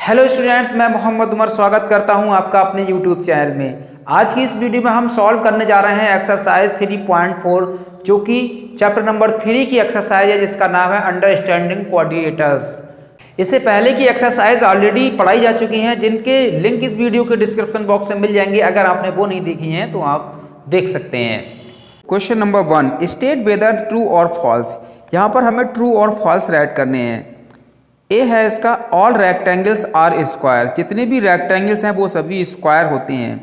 Hello students, मैं मोहम्मद उमर स्वागत करता हूं आपका अपने यूट्यूब चैनल में। आज की इस वीडियो में हम सॉल्व करने जा रहे हैं एक्सरसाइज 3.4 जो कि चैप्टर नंबर 3 की एक्सरसाइज है जिसका नाम है अंडरस्टैंडिंग कोऑर्डिनेटर्स। इससे पहले की एक्सरसाइज ऑलरेडी पढ़ाई जा चुकी हैं जिनके लिंक इस वीडियो के डिस्क्रिप्शन बॉक्स में मिल जाएंगे। अगर आपने वो नहीं देखी हैं तो आप देख सकते हैं। Question number 1, state whether true और फॉल्स। यहाँ पर हमें ट्रू और फॉल्स राइट करने हैं। ए है इसका ऑल रेक्टेंगल्स आर स्क्वायर। जितने भी रेक्टेंगल्स हैं वो सभी स्क्वायर होते हैं।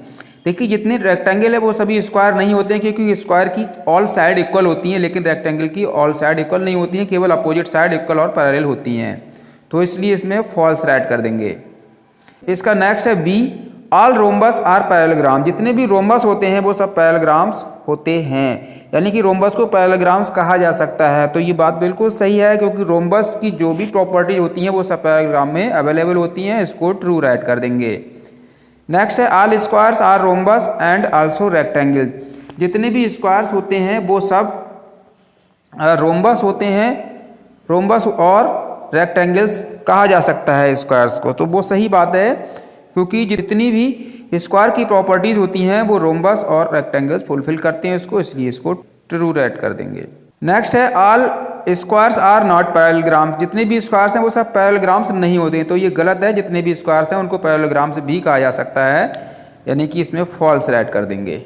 देखिए जितने रेक्टेंगल है वो सभी स्क्वायर नहीं होते हैं क्योंकि स्क्वायर की ऑल साइड इक्वल होती हैं, लेकिन रेक्टेंगल की ऑल साइड इक्वल नहीं होती हैं, केवल अपोजिट साइड इक्वल और पैरेलल होती हैं। तो इसलिए इसमें फॉल्स राइट कर देंगे। इसका नेक्स्ट है B, all rhombus are parallelogram. जितने भी रोम्बस होते हैं वो सब पैरेललोग्राम्स होते हैं, यानी कि रोम्बस को पैरेललोग्राम्स कहा जा सकता है। तो ये बात बिल्कुल सही है क्योंकि रोम्बस की जो भी प्रॉपर्टी होती हैं वो सब पैरेललोग्राम में अवेलेबल होती हैं। इसको ट्रू राइट कर देंगे। नेक्स्ट है all squares are rhombus and also rectangle. जितने भी स्क्वायर्स होते हैं वो सब रोम्बस होते हैं। रोम्बस और रेक्टेंगल्स कहा जा सकता है स्क्वायर्स को। तो वो सही बात है क्योंकि जितनी भी स्क्वायर की प्रॉपर्टीज होती हैं वो रोम्बस और रेक्टेंगल्स फुलफिल करते हैं इसको, इसलिए इसको ट्रू राइट कर देंगे। नेक्स्ट है all squares are not parallelograms. जितने भी स्क्वायर्स हैं वो सब पैरेललोग्राम्स नहीं होते हैं, तो ये गलत है। जितने भी स्क्वायर्स हैं उनको पैरेललोग्राम्स भी कहा जा सकता है, यानी कि इसमें फॉल्स राइट कर देंगे।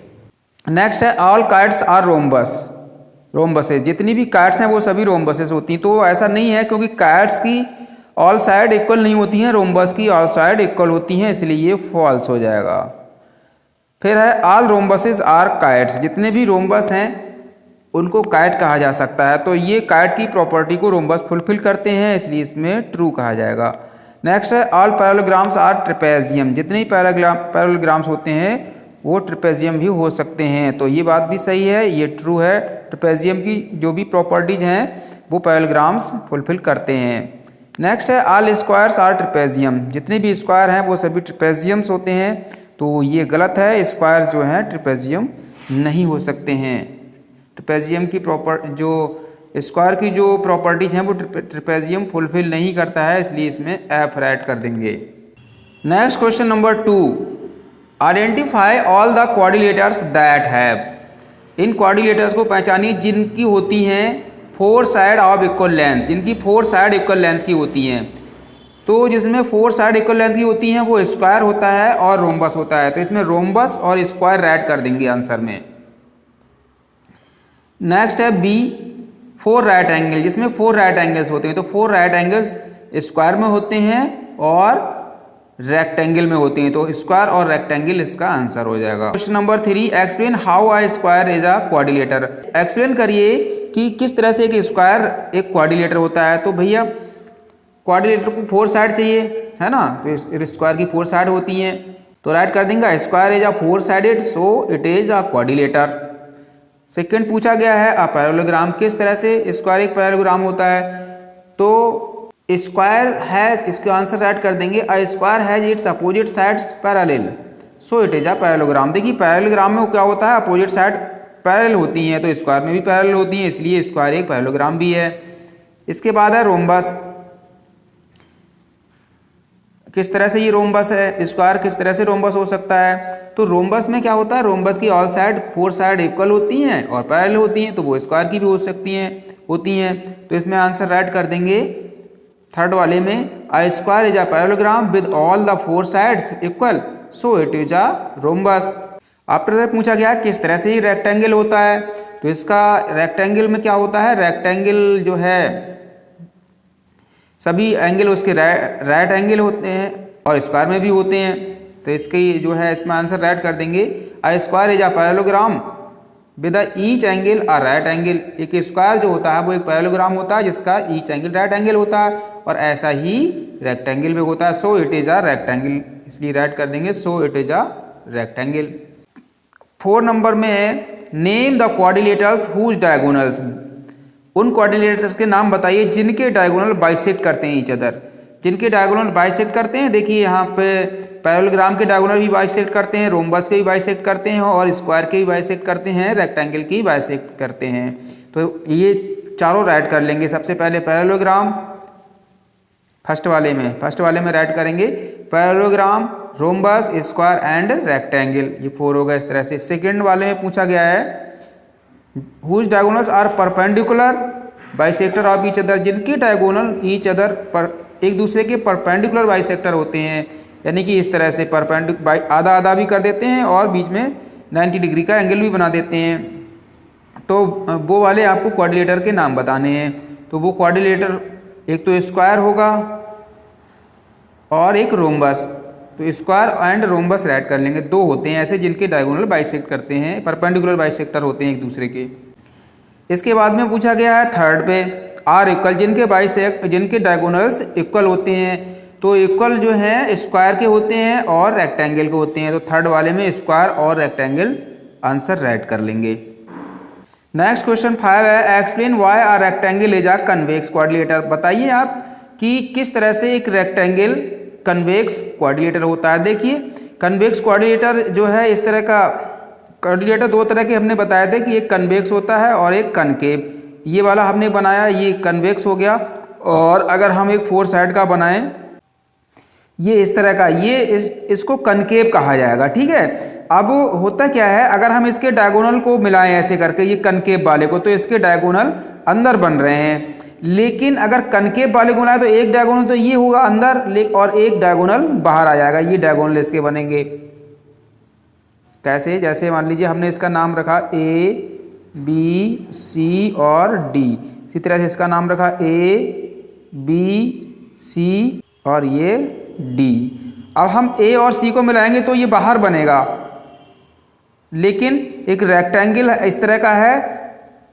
नेक्स्ट है all kites are rhombus. Rhombuses, जितनी भी काइट्स हैं वो सभी रोम्बसेस होती हैं। तो ऐसा नहीं है क्योंकि काइट्स की ऑल साइड इक्वल नहीं होती हैं, रोम्बस की ऑल साइड इक्वल होती हैं, इसलिए ये फॉल्स हो जाएगा। फिर है ऑल रोम्बसेस आर काइट्स। जितने भी रोम्बस हैं उनको काइट कहा जा सकता है, तो ये काइट की प्रॉपर्टी को रोम्बस फुलफिल करते हैं, इसलिए इसमें ट्रू कहा जाएगा। नेक्स्ट है ऑल पैरेललोग्राम्स आर ट्रेपेजियम। जितने भी पैरेललोग्राम्स होते हैं वो ट्रेपेजियम भी हो सकते हैं, तो ये बात भी सही है, ये ट्रू है। ट्रेपेजियम की जो भी प्रॉपर्टीज हैं वो पैरेललोग्राम्स फुलफिल करते हैं। नेक्स्ट है ऑल स्क्वायर्स आर ट्रेपेजियम। जितने भी स्क्वायर हैं वो सभी ट्रेपेजियम्स होते हैं, तो ये गलत है। स्क्वायर जो हैं ट्रेपेजियम नहीं हो सकते हैं। ट्रेपेजियम की जो स्क्वायर की जो प्रॉपर्टीज हैं वो ट्रेपेजियम फुलफिल नहीं करता है, इसलिए इसमें एफ राइट कर देंगे। Next question number 2, identify all the coordinators that have. In coordinators को पहचानिए जिनकी होती हैं 4 साइड ऑफ इक्वल लेंथ। जिनकी 4 साइड इक्वल लेंथ की होती हैं, तो जिसमें 4 साइड इक्वल लेंथ की होती हैं वो स्क्वायर होता है और रोम्बस होता है, तो इसमें रोम्बस और स्क्वायर राइट कर देंगे आंसर में। नेक्स्ट है बी, 4 राइट एंगल। जिसमें 4 राइट एंगल्स होते हैं, तो 4 राइट एंगल्स स्क्वायर में होते हैं और रेक्टेंगल में होते हैं, तो स्क्वायर और रेक्टेंगल इसका आंसर हो जाएगा। Question number 3, explain how a square is a coordinator. Explain करिए कि किस तरह से एक स्क्वायर एक कोऑर्डिनेटर होता है। तो भैया कोऑर्डिनेटर को 4 साइड चाहिए है ना, तो स्क्वायर की 4 साइड होती हैं, तो राइट कर देंगे square is a 4 sided so it is a coordinator. Second पूछा गया है अ पैरेललोग्राम। किस तरह से स्क्वायर एक पैरेललोग्राम होता है, तो स्क्वायर हैज, इसका आंसर राइट कर देंगे a square has its opposite sides parallel so it is a parallelogram. देखिए पैरेललोग्राम में क्या होता है, अपोजिट साइड पैरेलल होती हैं, तो स्क्वायर में भी पैरेलल होती हैं, इसलिए स्क्वायर एक पैरेललोग्राम भी है। इसके बाद है रोम्बस। किस तरह से ये रोम्बस है, स्क्वायर किस तरह से रोम्बस हो सकता है, तो रोम्बस में क्या होता है, रोम्बस की ऑल साइड 4 साइड इक्वल होती हैं और पैरेलल होती हैं, तो वो स्क्वायर की भी हो सकती हैं होती हैं, तो इसमें आंसर राइट कर देंगे थर्ड वाले में a square is a parallelogram with all the 4 sides equal so it is a rhombus. आपसे पूछा गया किस तरह से ये रेक्टेंगल होता है, तो इसका रेक्टेंगल में क्या होता है, रेक्टेंगल जो है सभी एंगल उसके राइट एंगल होते हैं और स्क्वायर में भी होते हैं, तो इसकी जो है इसमें आंसर राइट कर देंगे a square is a parallelogram with each angle a right angle. एक स्क्वायर जो होता है वो एक पैरेललोग्राम होता है जिसका ईच एंगल राइट एंगल होता है, और ऐसा ही रेक्टेंगल भी होता है, so it is a rectangle, इसलिए राइट कर देंगे so it is a rectangle. 4 number में है name the coordinators whose diagonals. उन कोऑर्डिनेटर्स के नाम बताइए जिनके डायगोनल बाइसेक्ट करते हैं ईच अदर। जिनके डायगोनल बाइसेक्ट करते हैं, देखिए यहाँ पे पैरेललोग्राम के डायगोनल भी बाइसेक्ट करते हैं, रोम्बस के भी बाइसेक्ट करते हैं और स्क्वायर के भी बाइसेक्ट करते हैं, रेक्टेंगल की बाइसेक्ट करते हैं। तो ये चारों राइट कर लेंगे। सबसे पहले पैरेललोग्राम, फर्स्ट वाले में राइट करेंगे parallelogram, rhombus, square and rectangle, ये 4 होगा इस तरह से। सेकंड वाले में पूछा गया है whose diagonals are perpendicular bisector of each other, जिनके डायगोनल ईच अदर पर एक दूसरे के परपेंडिकुलर बाइसेक्टर होते हैं, यानी कि इस तरह से आधा आधा भी कर देते हैं और बीच में 90 डिग्री का एंगल भी बना देते हैं। तो वो वाले आपको क्वाड्रिलेटर के नाम बताने हैं। तो वो क्वाड्रिलेटर एक तो स्क्वायर होगा और एक रोम्बस। तो स्क्वायर एंड रोम्बस राइट कर लेंगे। 2 होते हैं ऐसे जिनके डायगोनल बाइसेक्ट करते हैं, परपेंडिकुलर बाइसेक्टर होते हैं एक दूसरे के। इसके बाद में पूछा गया है थर्ड पे आर इक्वल, जिनके डायगोनल्स इक्वल होते हैं। तो इक्वल जो है स्क्वायर के होते हैं और रेक्टेंगल के होते हैं। तो थर्ड वाले में स्क्वायर और रेक्टेंगल आंसर राइट कर लेंगे। नेक्स्ट क्वेश्चन 5 है explain why a rectangle is a convex quadrilateral. बताइए आप कि किस तरह से एक रेक्टेंगल कन्वेक्स क्वाड्रिलेटर होता है। देखिए कन्वेक्स क्वाड्रिलेटर जो है इस तरह का क्वाड्रिलेटर 2 तरह के हमने बताए थे कि एक कन्वेक्स होता है और एक कनकेव। ये वाला हमने बनाया, ये कन्वेक्स हो गया। और अगर हम एक 4 साइड का बनाएं, ये इस तरह का, ये इसको कनकेव कहा जाएगा। ठीक है, अब होता क्या है अगर हम इसके डायगोनल को मिलाएं ऐसे करके ये कनकेव वाले को, तो इसके डायगोनल अंदर बन रहे हैं। लेकिन अगर कनकेव वाले को मिलाएं तो एक डायगोनल तो ये होगा अंदर और एक डायगोनल बाहर आ जाएगा। ये डायगोनल इसके बनेंगे कैसे, जैसे मान लीजिए हमने इसका नाम रखा A B C और D, इसी तरह से इसका नाम रखा A B C और ये D। अब हम A और C को मिलाएंगे तो ये बाहर बनेगा, लेकिन एक रेक्टेंगल इस तरह का है,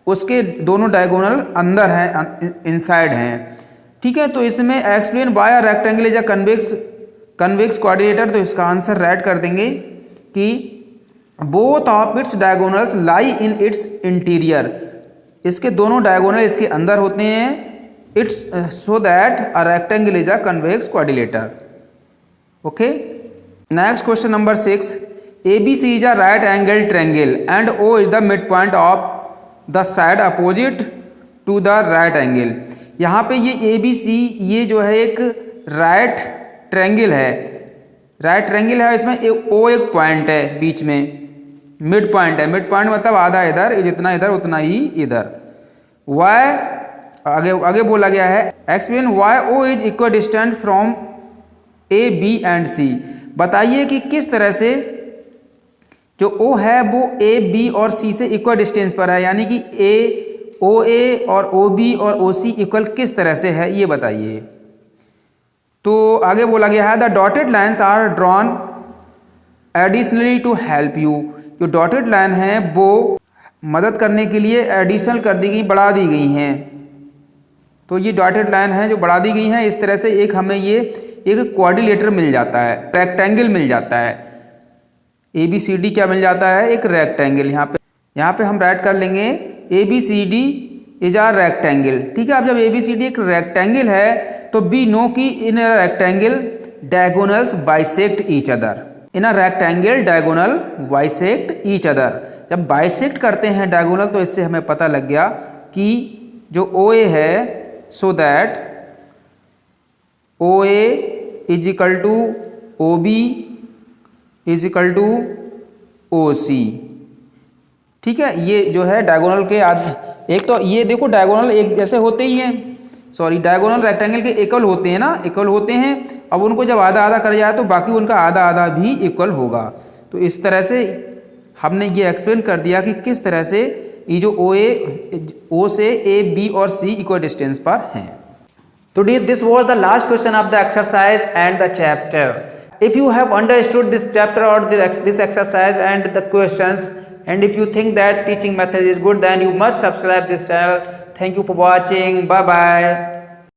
उसके दोनों डायगोनल अंदर हैं, इनसाइड हैं। ठीक है, तो इसमें explain why a rectangle is a convex quadrilateral. तो इसका आंसर राइट कर देंगे कि both of its diagonals lie in its interior, इसके दोनों डायगोनल इसके अंदर होते हैं। It's so that a rectangle is a convex quadrilateral. Okay, next question number 6 ABC is a right angle triangle and O is the mid point of the side opposite to the right angle. यहाँ पे ये ABC ये जो है एक right triangle है, इसमें O एक पॉइंट है बीच में, मिड पॉइंट है। मिड पॉइंट मतलब आधा इधर, जितना इधर उतना ही इधर। वाई आगे बोला गया है explain why O is equal distant from A B and C। बताइए कि किस तरह से जो O है वो A B और C से इक्वल डिस्टेंस पर है, यानी कि OA और OB और OC इक्वल किस तरह से है ये बताइए। तो आगे बोला गया है the dotted lines are drawn additionally to help you. जो डॉटेड लाइन है वो मदद करने के लिए एडिशनल कर दी गई, बढ़ा दी गई हैं। तो ये डॉटेड लाइन है जो बढ़ा दी गई हैं, इस तरह से एक हमें ये एक क्वाड्रिलेटर मिल जाता है, रेक्टेंगल मिल जाता है। ABCD क्या मिल जाता है, एक रेक्टेंगल। यहाँ पे हम राइट कर लेंगे ABCD इज आर रेक्टेंगल। ठीक है, अब जब ABCD एक रेक्टेंगल है तो बी नो की in rectangle diagonals bisect each other. In a rectangle diagonal bisect each other. जब बाइसेक्ट करते हैं डायगोनल तो इससे हमें पता लग गया कि जो OA है, so that OA is equal to OB is equal to OC। ठीक है, ये जो है डायगोनल के एक तो ये देखो डायगोनल एक जैसे होते ही हैं, डायगोनल रेक्टेंगल के इक्वल होते हैं ना, इक्वल होते हैं। अब उनको जब आधा आधा कर जाए तो बाकी उनका आधा आधा भी इक्वल होगा। तो इस तरह से हमने ये एक्सप्लेन कर दिया कि किस तरह से ये जो O से A B और C इक्वल डिस्टेंस पर हैं। तो this was the last question of the exercise and the chapter. If you have understood this chapter or this exercise and the questions, and if you think that teaching method is good, then you must subscribe this channel. Thank you for watching. Bye bye.